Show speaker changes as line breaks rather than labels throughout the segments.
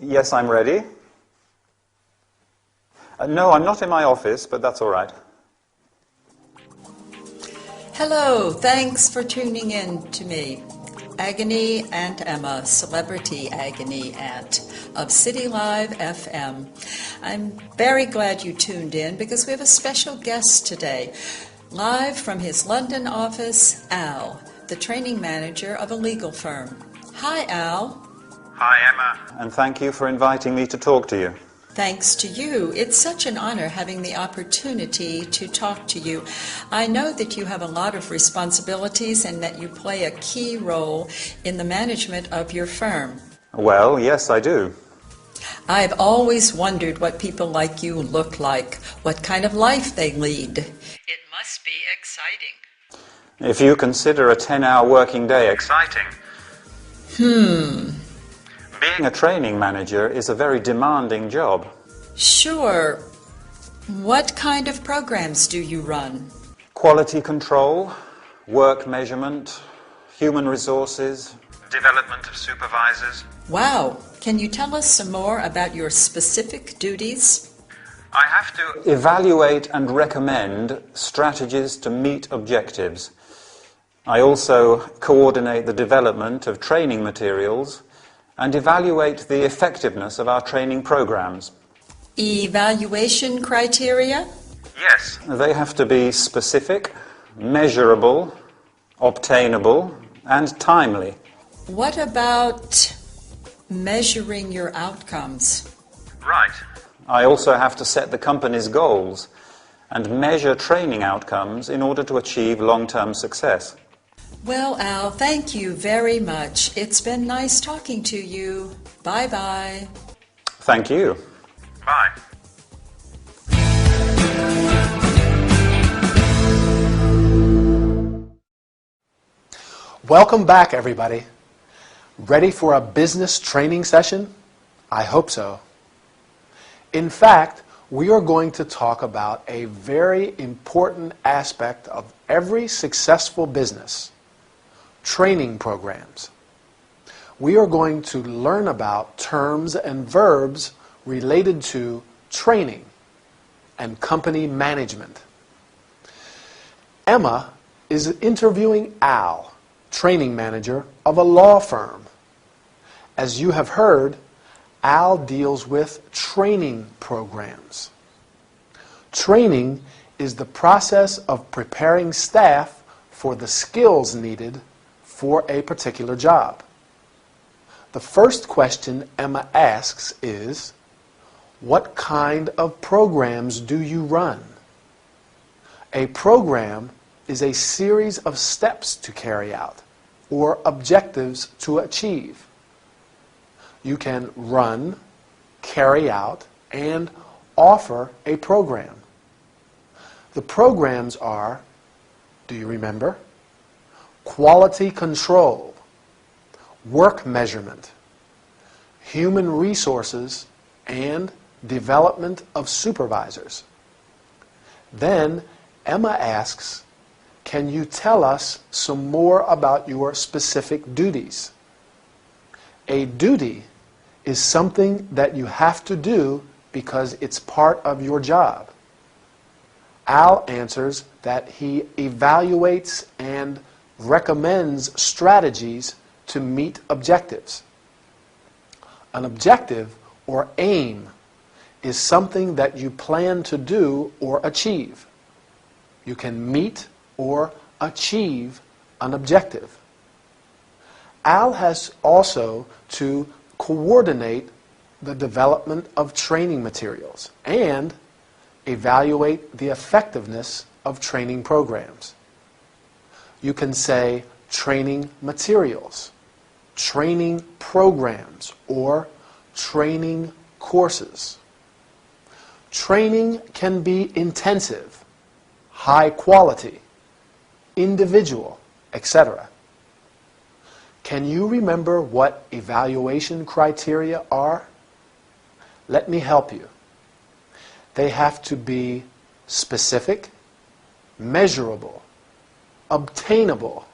Yes, I'm ready. No, I'm not in my office, but that's all right.
Hello, thanks for tuning in to me. Agony Aunt Emma, celebrity agony aunt of City Live FM. I'm very glad you tuned in because we have a special guest today. Live from his London office, Al, the training manager of a legal firm. Hi, Al.
Hi, Emma. And thank you for inviting me to talk to you.
Thanks to you. It's such an honor having the opportunity to talk to you. I know that you have a lot of responsibilities and that you play a key role in the management of your firm.
Well, yes, I do.
I've always wondered what people like you look like, what kind of life they lead. It must be exciting.
If you consider a 10-hour working day exciting. Being a training manager is a very demanding job.
Sure. What kind of programs do you run?
Quality control, work measurement, human resources, development of supervisors.
Wow. Can you tell us some more about your specific duties?
I have to evaluate and recommend strategies to meet objectives. I also coordinate the development of training materials and evaluate the effectiveness of our training programs.
Evaluation criteria?
Yes. They have to be specific, measurable, obtainable, and timely.
What about measuring your outcomes?
Right. I also have to set the company's goals and measure training outcomes in order to achieve long-term success.
Well, Al, thank you very much. It's been nice talking to you. Bye-bye.
Thank you. Bye.
Welcome back, everybody. Ready for a business training session? I hope so. In fact, we are going to talk about a very important aspect of every successful business: training programs. We are going to learn about terms and verbs related to training and company management. Emma is interviewing Al, training manager of a law firm. As you have heard, Al deals with training programs. Training is the process of preparing staff for the skills needed for a particular job. The first question Emma asks is, what kind of programs do you run? A program is a series of steps to carry out or objectives to achieve. You can run, carry out, and offer a program. The programs are, do you remember? Quality control, work measurement, human resources, and development of supervisors. Then Emma asks, can you tell us some more about your specific duties? A duty is something that you have to do because it's part of your job. Al answers that he evaluates and recommends strategies to meet objectives. An objective, or aim, is something that you plan to do or achieve. You can meet or achieve an objective. Al has also to coordinate the development of training materials and evaluate the effectiveness of training programs. You can say training materials, training programs, or training courses. Training can be intensive, high quality, individual, etc. Can you remember what evaluation criteria are? Let me help you. They have to be specific, measurable, obtainable,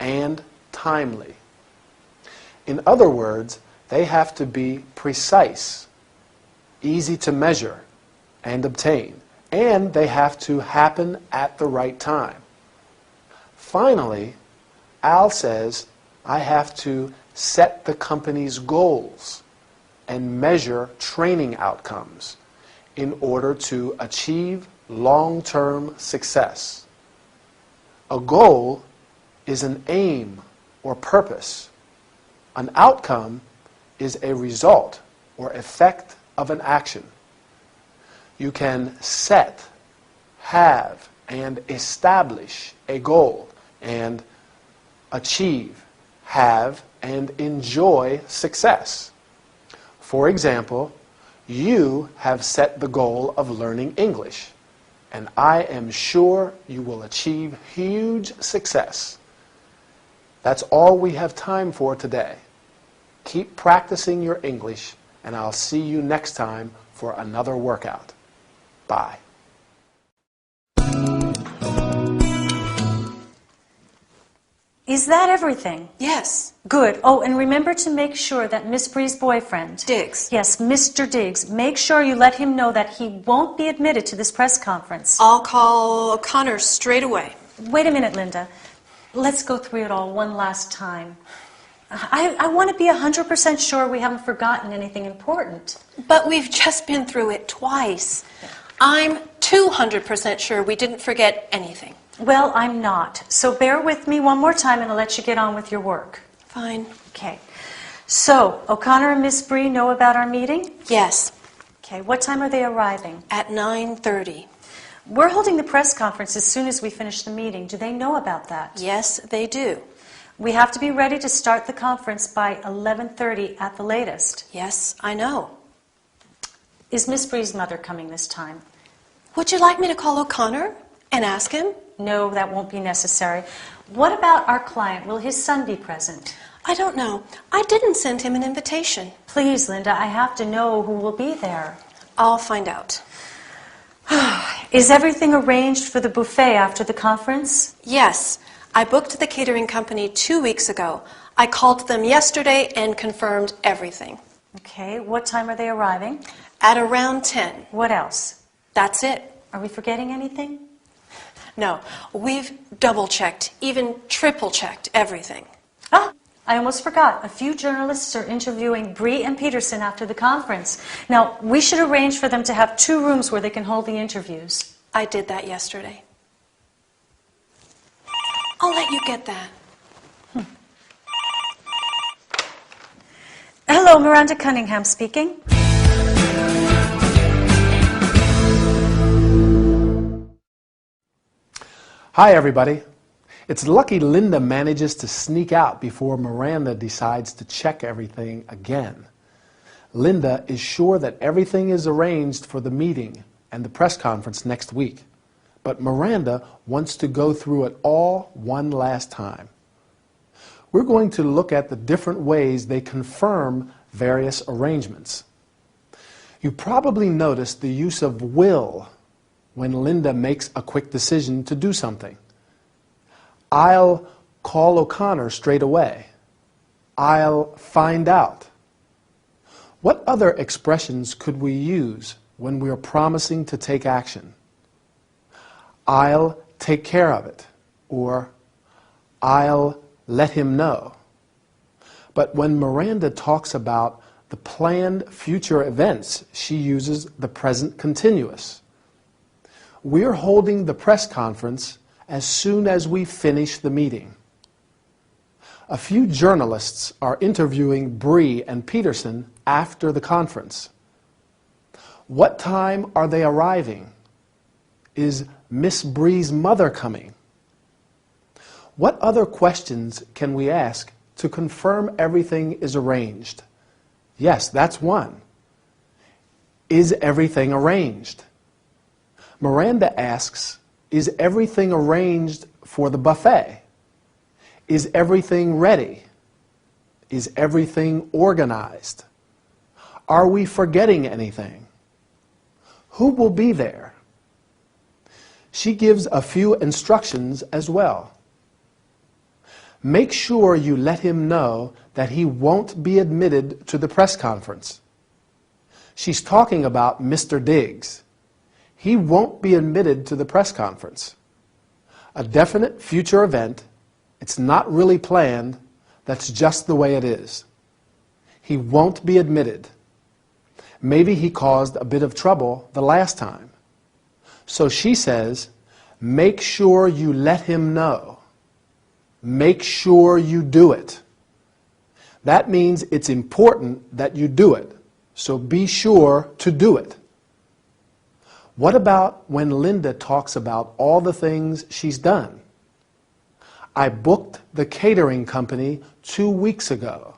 and timely. In other words, They have to be precise, easy to measure and obtain, and they have to happen at the right time. Finally, Al says, I have to set the company's goals and measure training outcomes in order to achieve long-term success. A goal is an aim or purpose. An outcome is a result or effect of an action. You can set, have, and establish a goal and achieve, have, and enjoy success. For example, you have set the goal of learning English, and I am sure you will achieve huge success. That's all we have time for today. Keep practicing your English, and I'll see you next time for another workout. Bye.
Is that everything?
Yes.
Good. Oh, and remember to make sure that Miss Bree's boyfriend...
Diggs.
Yes, Mr. Diggs. Make sure you let him know that he won't be admitted to this press conference.
I'll call O'Connor straight away.
Wait a minute, Linda. Let's go through it all one last time. I want to be 100% sure we haven't forgotten anything important.
But we've just been through it twice. I'm 200% sure we didn't forget anything.
Well, I'm not. So bear with me one more time and I'll let you get on with your work.
Fine.
Okay. So, O'Connor and Miss Bree know about our meeting?
Yes.
Okay. What time are they arriving?
At 9:30.
We're holding the press conference as soon as we finish the meeting. Do they know about that?
Yes, they do.
We have to be ready to start the conference by 11:30 at the latest.
Yes, I know.
Is Miss Bree's mother coming this time?
Would you like me to call O'Connor and ask him?
No, that won't be necessary. What about our client? Will his son be present?
I don't know. I didn't send him an invitation.
Please, Linda, I have to know who will be there.
I'll find out.
Is everything arranged for the buffet after the conference?
Yes. I booked the catering company 2 weeks ago. I called them yesterday and confirmed everything.
Okay, what time are they arriving?
At around 10.
What else?
That's it.
Are we forgetting anything?
No, we've double-checked, even triple-checked everything.
Ah, I almost forgot. A few journalists are interviewing Bree and Peterson after the conference. Now, we should arrange for them to have 2 rooms where they can hold the interviews.
I did that yesterday. I'll let you get that.
Hello, Miranda Cunningham speaking.
Hi, everybody. It's lucky Linda manages to sneak out before Miranda decides to check everything again. Linda is sure that everything is arranged for the meeting and the press conference next week. But Miranda wants to go through it all one last time. We're going to look at the different ways they confirm various arrangements. You probably noticed the use of will when Linda makes a quick decision to do something. I'll call O'Connor straight away. I'll find out. What other expressions could we use when we are promising to take action? I'll take care of it, or I'll let him know. But when Miranda talks about the planned future events, she uses the present continuous. We're holding the press conference as soon as we finish the meeting. A few journalists are interviewing Bree and Peterson after the conference. What time are they arriving? Is Miss Bree's mother coming? What other questions can we ask to confirm everything is arranged? Yes, that's one. Is everything arranged? Miranda asks, is everything arranged for the buffet? Is everything ready? Is everything organized? Are we forgetting anything? Who will be there? She gives a few instructions as well. make sure you let him know that he won't be admitted to the press conference. She's talking about Mr. Diggs. He won't be admitted to the press conference. A definite future event. It's not really planned. That's just the way it is. He won't be admitted. Maybe he caused a bit of trouble the last time. So she says, make sure you let him know. Make sure you do it. That means it's important that you do it. So be sure to do it. What about when Linda talks about all the things she's done? I booked the catering company 2 weeks ago.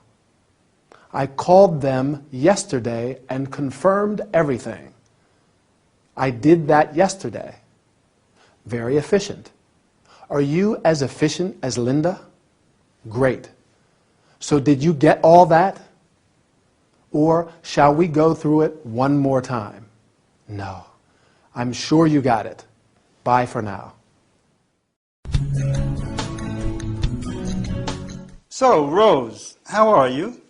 I called them yesterday and confirmed everything. I did that yesterday. Very efficient. Are you as efficient as Linda? Great. So did you get all that? Or shall we go through it one more time? No. I'm sure you got it. Bye for now.
So, Rose, how are you?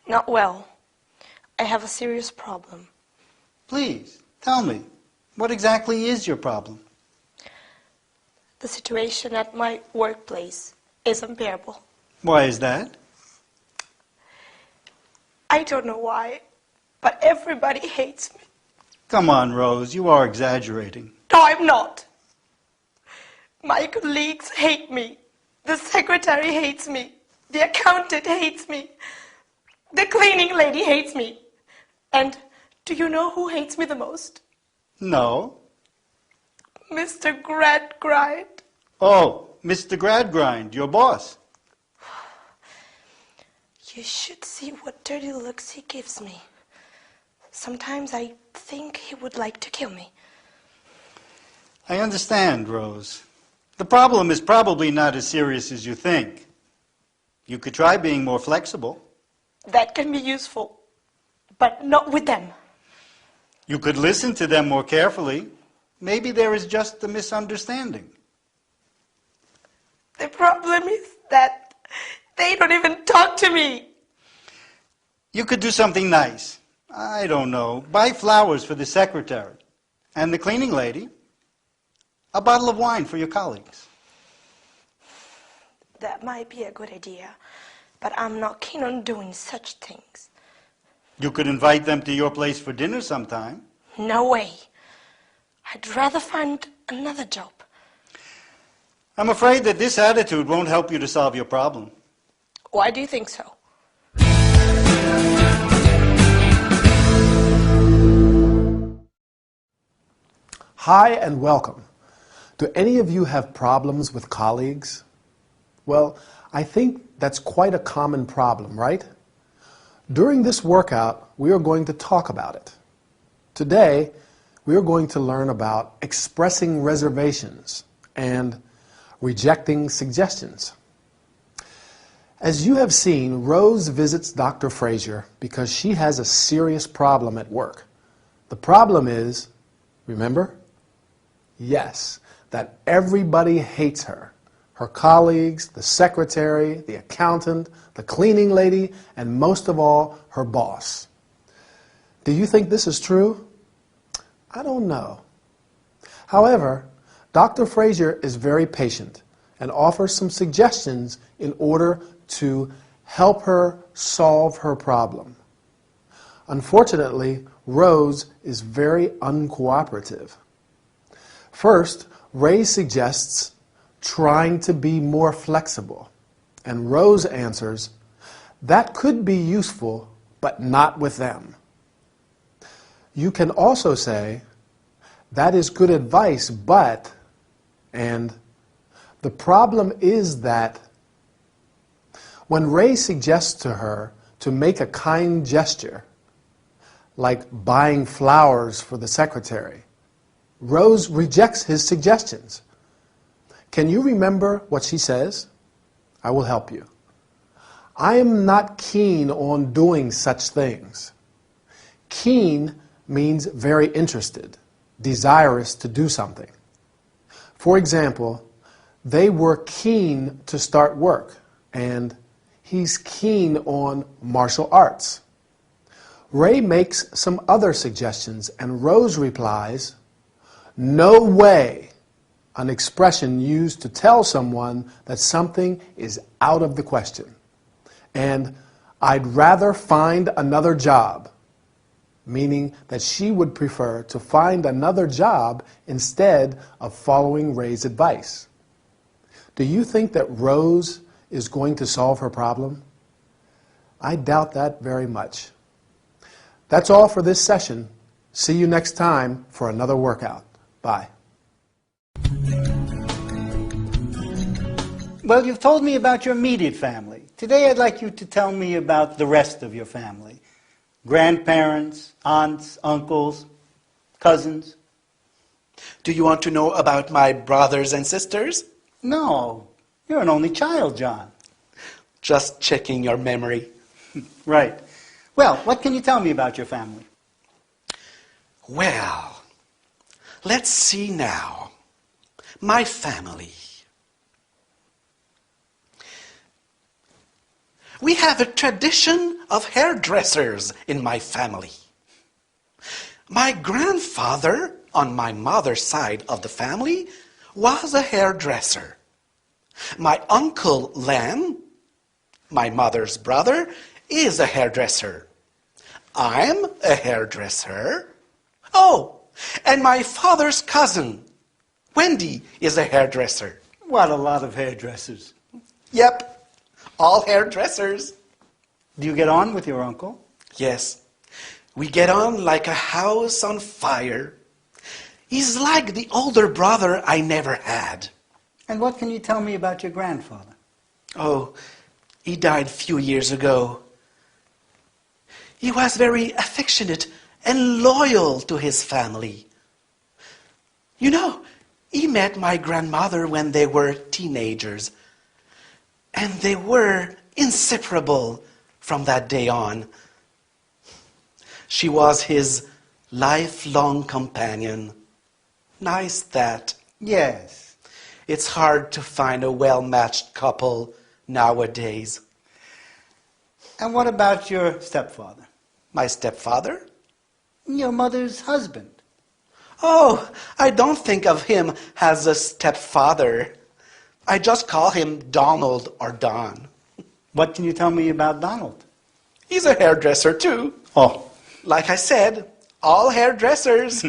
Not well. I have a serious problem.
Please, tell me, what exactly is your problem?
The situation at my workplace is unbearable.
Why is that?
I don't know why, but everybody hates me.
Come on, Rose, you are exaggerating.
No, I'm not. My colleagues hate me. The secretary hates me. The accountant hates me. The cleaning lady hates me. And do you know who hates me the most?
No.
Mr. Gradgrind.
Oh, Mr. Gradgrind, your boss.
You should see what dirty looks he gives me. Sometimes I think he would like to kill me.
I understand, Rose. The problem is probably not as serious as you think. You could try being more flexible.
That can be useful, but not with them.
You could listen to them more carefully. Maybe there is just a misunderstanding.
The problem is that they don't even talk to me.
You could do something nice. I don't know. Buy flowers for the secretary. And the cleaning lady, a bottle of wine for your colleagues.
That might be a good idea, but I'm not keen on doing such things.
You could invite them to your place for dinner sometime.
No way. I'd rather find another job.
I'm afraid that this attitude won't help you to solve your problem.
Why do you think so?
Hi and welcome. Do any of you have problems with colleagues? Well, I think that's quite a common problem, right? During this workout, we are going to talk about it. Today, we are going to learn about expressing reservations and rejecting suggestions. As you have seen, Rose visits Dr. Frazier because she has a serious problem at work. The problem is, remember? Yes, that everybody hates her. Her colleagues, the secretary, the accountant, the cleaning lady, and most of all, her boss. Do you think this is true? I don't know. However, Dr. Frazier is very patient and offers some suggestions in order to help her solve her problem. Unfortunately, Rose is very uncooperative. First, Ray suggests trying to be more flexible, and Rose answers, that could be useful, but not with them. You can also say, that is good advice, but, and the problem is that. When Ray suggests to her to make a kind gesture, like buying flowers for the secretary, Rose rejects his suggestions. Can you remember what she says? I will help you. I am not keen on doing such things. Keen means very interested, desirous to do something. For example, They were keen to start work, and he's keen on martial arts. Ray makes some other suggestions, and Rose replies, "No way," an expression used to tell someone that something is out of the question. And "I'd rather find another job," meaning that she would prefer to find another job instead of following Ray's advice. Do you think that Rose is going to solve her problem? I doubt that very much. That's all for this session. See you next time for another workout. Bye.
Well, you've told me about your immediate family. Today I'd like you to tell me about the rest of your family. Grandparents, aunts, uncles, cousins.
Do you want to know about my brothers and sisters?
No, you're an only child, John.
Just checking your memory.
Right. Well, what can you tell me about your family?
Well, let's see now. My family. We have a tradition of hairdressers in my family. My grandfather, on my mother's side of the family, was a hairdresser. My uncle Len, my mother's brother, is a hairdresser. I'm a hairdresser. Oh, and my father's cousin, Wendy, is a hairdresser.
What a lot of hairdressers.
Yep, all hairdressers.
Do you get on with your uncle?
Yes, we get on like a house on fire. He's like the older brother I never had.
And what can you tell me about your grandfather?
Oh, he died a few years ago. He was very affectionate and loyal to his family. You know, he met my grandmother when they were teenagers, and they were inseparable from that day on. She was his lifelong companion. Nice that.
Yes.
It's hard to find a well-matched couple nowadays.
And what about your stepfather?
My stepfather?
Your mother's husband.
Oh, I don't think of him as a stepfather. I just call him Donald or Don.
What can you tell me about Donald?
He's a hairdresser too.
Oh.
Like I said, all hairdressers.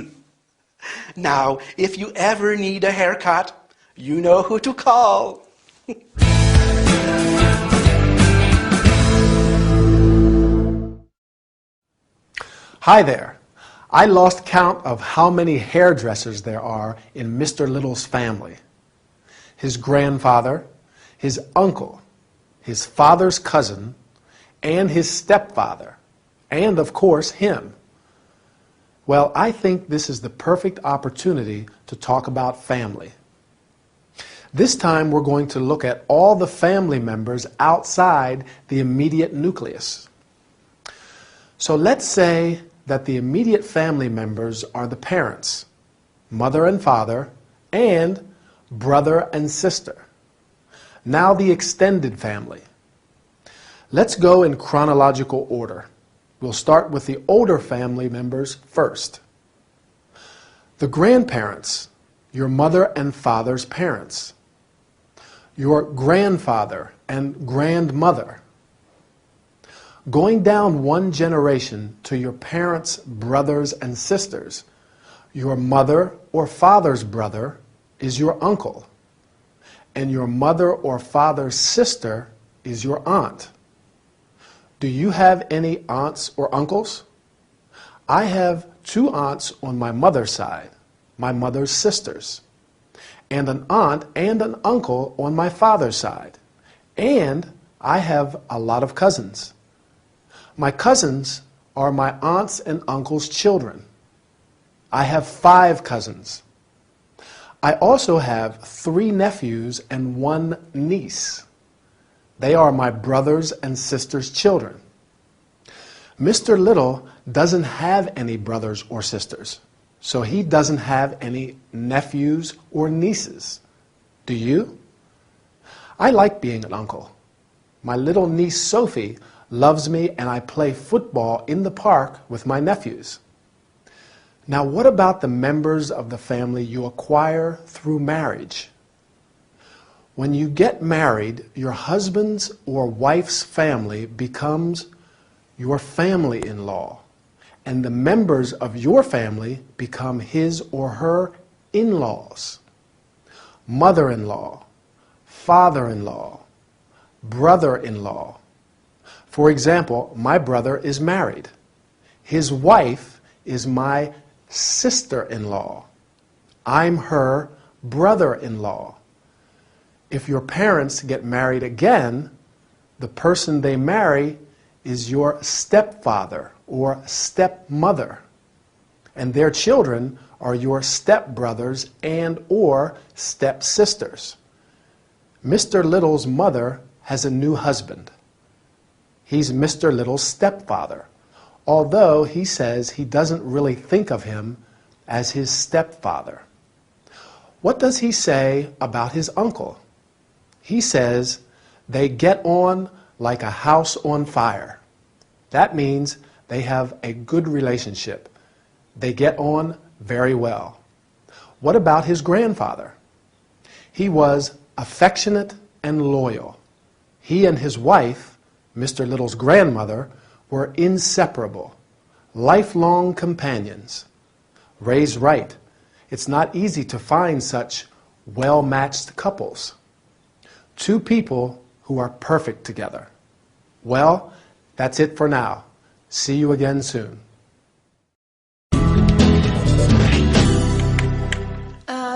Now, if you ever need a haircut, you know who to call.
Hi there. I lost count of how many hairdressers there are in Mr. Little's family. His grandfather, his uncle, his father's cousin, and his stepfather, and of course him. Well, I think this is the perfect opportunity to talk about family. This time we're going to look at all the family members outside the immediate nucleus. So let's say that the immediate family members are the parents, mother and father, and brother and sister. Now the extended family. Let's go in chronological order. We'll start with the older family members first. The grandparents, your mother and father's parents. Your grandfather and grandmother. Going down one generation to your parents' brothers and sisters, your mother or father's brother is your uncle, and your mother or father's sister is your aunt. Do you have any aunts or uncles? I have 2 aunts on my mother's side, my mother's sisters, and an aunt and an uncle on my father's side. And I have a lot of cousins. My cousins are my aunts and uncles' children. I have 5 cousins. I also have 3 nephews and 1 niece. They are my brothers and sisters' children. Mr. Little doesn't have any brothers or sisters, so he doesn't have any nephews or nieces. Do you? I like being an uncle. My little niece Sophie loves me and I play football in the park with my nephews. Now, what about the members of the family you acquire through marriage? When you get married, your husband's or wife's family becomes your family-in-law, and the members of your family become his or her in-laws. Mother-in-law, father-in-law, brother-in-law. For example, my brother is married. His wife is my sister-in-law. I'm her brother-in-law. If your parents get married again, the person they marry is your stepfather or stepmother, and their children are your stepbrothers and or stepsisters. Mr. Little's mother has a new husband. He's Mr. Little's stepfather, although he says he doesn't really think of him as his stepfather. What does he say about his uncle? He says they get on like a house on fire. That means they have a good relationship. They get on very well. What about his grandfather? He was affectionate and loyal. He and his wife, Mr. Little's grandmother, were inseparable, lifelong companions. Ray's right. It's not easy to find such well-matched couples. Two people who are perfect together. Well, that's it for now. See you again soon.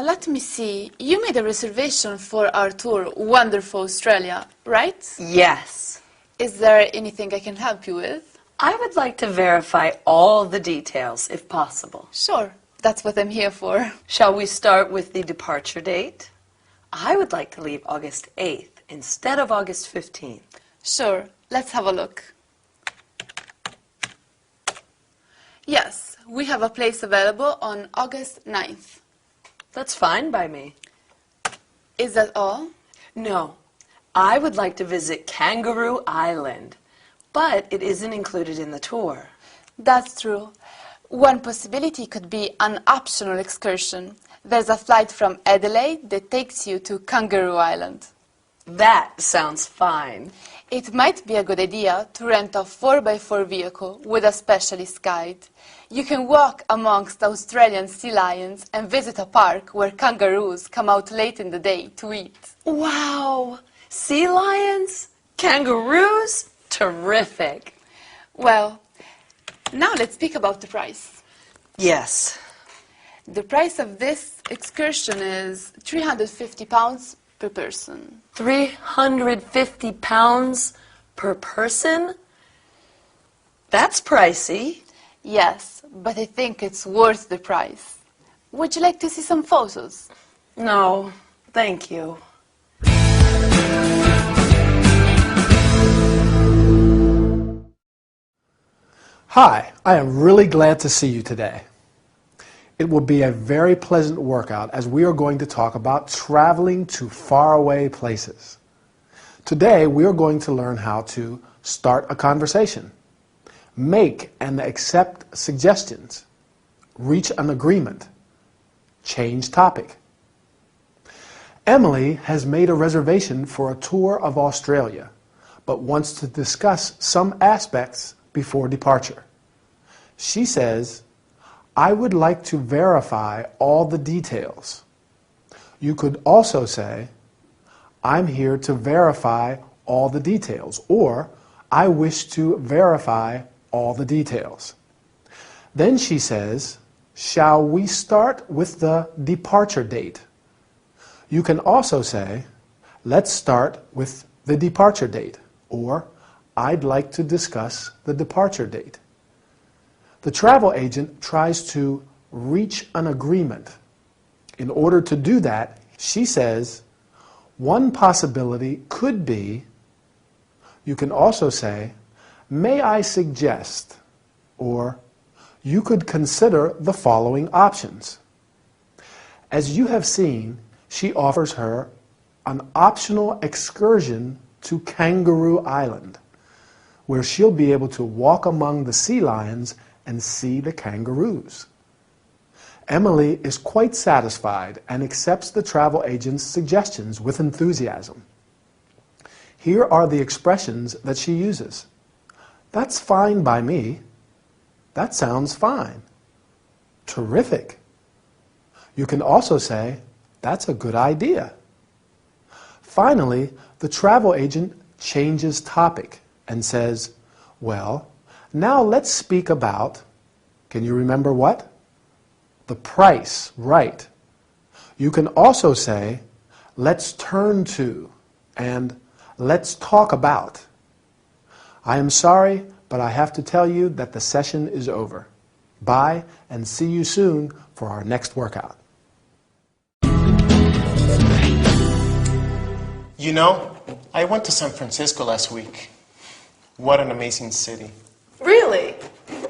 Let me see. You made a reservation for our tour, Wonderful Australia, right?
Yes.
Is there anything I can help you with?
I would like to verify all the details, if possible.
Sure. That's what I'm here for.
Shall we start with the departure date? I would like to leave August 8th instead of August 15th.
Sure. Let's have a look. Yes, we have a place available on August 9th.
That's fine by me.
Is that all?
No. I would like to visit Kangaroo Island, but it isn't included in the tour.
That's true. One possibility could be an optional excursion. There's a flight from Adelaide that takes you to Kangaroo Island.
That sounds fine.
It might be a good idea to rent a 4x4 vehicle with a specialist guide. You can walk amongst Australian sea lions and visit a park where kangaroos come out late in the day to eat.
Wow! Sea lions? Kangaroos? Terrific!
Well, now let's speak about the price.
Yes.
The price of this excursion is £350 per person.
£350 per person? That's pricey.
Yes, but I think it's worth the price. Would you like to see some photos?
No, thank you.
Hi, I am really glad to see you today. It will be a very pleasant workout as we are going to talk about traveling to faraway places. Today we are going to learn how to start a conversation, make and accept suggestions, reach an agreement, change topic. Emily has made a reservation for a tour of Australia, but wants to discuss some aspects before departure. She says, I would like to verify all the details. You could also say, I'm here to verify all the details, or I wish to verify all the details. Then she says, shall we start with the departure date? You can also say, let's start with the departure date, or I'd like to discuss the departure date. The travel agent tries to reach an agreement. In order to do that, she says, one possibility could be, you can also say, may I suggest, or you could consider the following options. As you have seen, she offers her an optional excursion to Kangaroo Island, where she'll be able to walk among the sea lions and see the kangaroos. Emily is quite satisfied and accepts the travel agent's suggestions with enthusiasm. Here are the expressions that she uses. That's fine by me. That sounds fine. Terrific. You can also say, that's a good idea. Finally, the travel agent changes topic and says, well, now let's speak about, can you remember what? The price, right. You can also say, let's turn to, and let's talk about. I am sorry, but I have to tell you that the session is over. Bye, and see you soon for our next workout.
You know, I went to San Francisco last week. What an amazing city.
Really?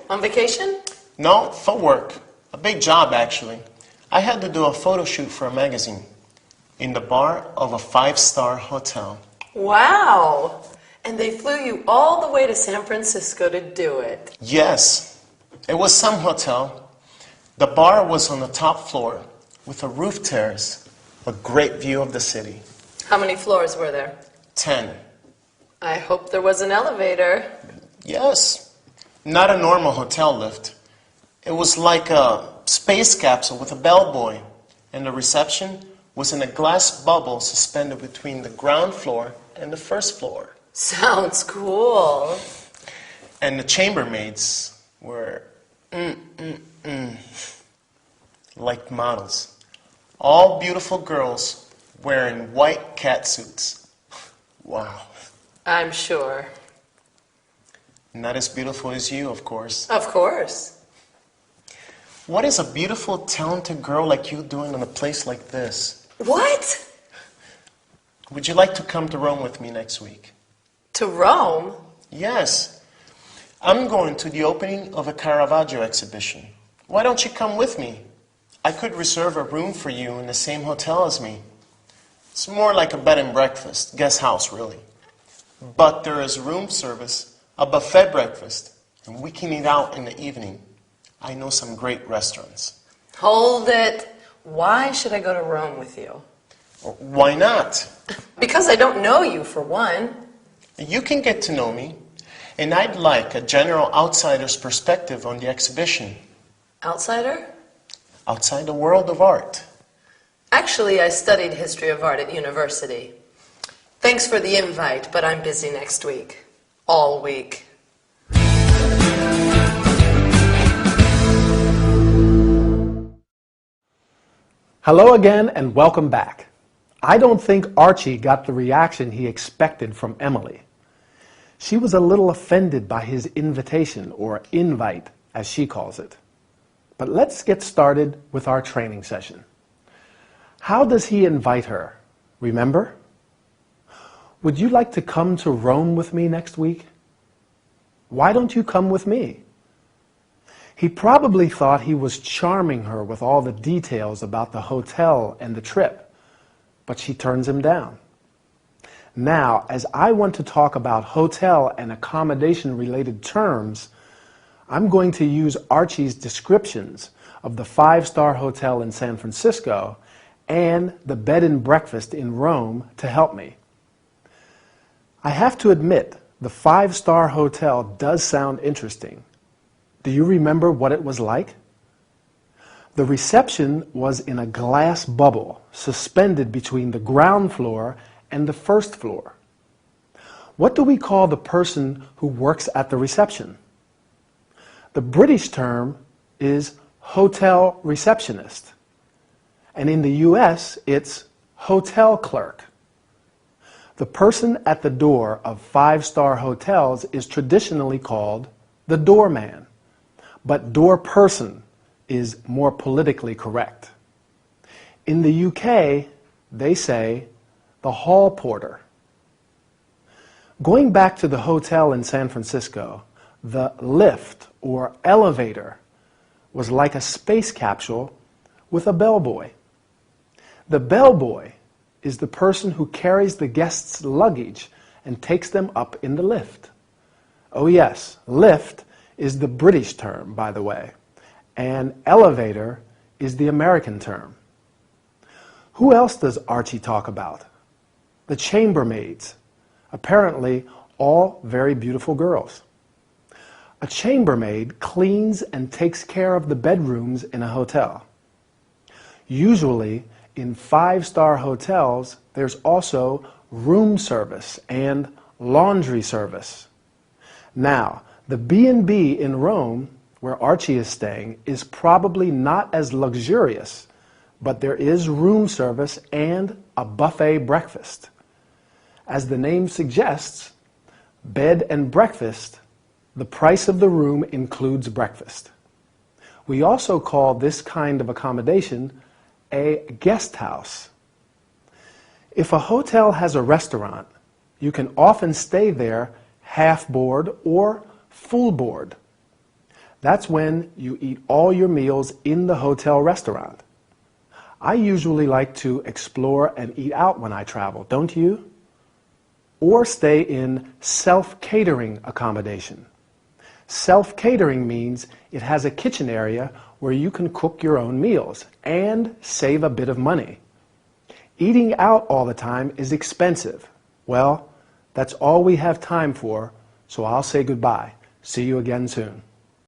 On vacation?
No, for work. A big job, actually. I had to do a photo shoot for a magazine in the bar of a 5-star hotel.
Wow! And they flew you all the way to San Francisco to do it.
Yes, it was some hotel. The bar was on the top floor with a roof terrace, a great view of the city.
How many floors were there?
10.
I hope there was an elevator.
Yes, not a normal hotel lift. It was like a space capsule with a bellboy, and the reception was in a glass bubble suspended between the ground floor and the first floor.
Sounds cool.
And the chambermaids were like models. All beautiful girls wearing white catsuits. Wow.
I'm sure.
Not as beautiful as you, of course.
Of course.
What is a beautiful, talented girl like you doing in a place like this?
What?
Would you like to come to Rome with me next week?
To Rome?
Yes. I'm going to the opening of a Caravaggio exhibition. Why don't you come with me? I could reserve a room for you in the same hotel as me. It's more like a bed and breakfast, guest house really. But there is room service, a buffet breakfast, and we can eat out in the evening. I know some great restaurants.
Hold it. Why should I go to Rome with you?
Why not?
Because I don't know you, for one.
You can get to know me, and I'd like a general outsider's perspective on the exhibition.
Outsider?
Outside the world of art.
Actually, I studied history of art at university. Thanks for the invite, but I'm busy next week. All week.
Hello again and welcome back. I don't think Archie got the reaction he expected from Emily. She was a little offended by his invitation, or invite, as she calls it. But let's get started with our training session. How does he invite her? Remember? Would you like to come to Rome with me next week? Why don't you come with me? He probably thought he was charming her with all the details about the hotel and the trip, but she turns him down. Now, as I want to talk about hotel and accommodation related terms, I'm going to use Archie's descriptions of the 5-star hotel in San Francisco and the bed and breakfast in Rome to help me. I have to admit, the 5-star hotel does sound interesting. Do you remember what it was like? The reception was in a glass bubble suspended between the ground floor and the first floor. What do we call the person who works at the reception? The British term is hotel receptionist, and in the US it's hotel clerk. The person at the door of 5-star hotels is traditionally called the doorman, but door person is more politically correct. In the UK, they say the hall porter. Going back to the hotel in San Francisco, the lift or elevator was like a space capsule with a bellboy. The bellboy is the person who carries the guest's luggage and takes them up in the lift. Oh yes, lift is the British term, by the way, and elevator is the American term. Who else does Archie talk about? The chambermaids, apparently all very beautiful girls. A chambermaid cleans and takes care of the bedrooms in a hotel. Usually, in 5-star hotels, there's also room service and laundry service. Now, the B&B in Rome, where Archie is staying, is probably not as luxurious, but there is room service and a buffet breakfast. As the name suggests, bed and breakfast, the price of the room includes breakfast. We also call this kind of accommodation a guest house. If a hotel has a restaurant, you can often stay there half board or full board. That's when you eat all your meals in the hotel restaurant. I usually like to explore and eat out when I travel, don't you? Or stay in self-catering accommodation. Self-catering means it has a kitchen area where you can cook your own meals and save a bit of money. Eating out all the time is expensive. Well, that's all we have time for, so I'll say goodbye. See you again soon.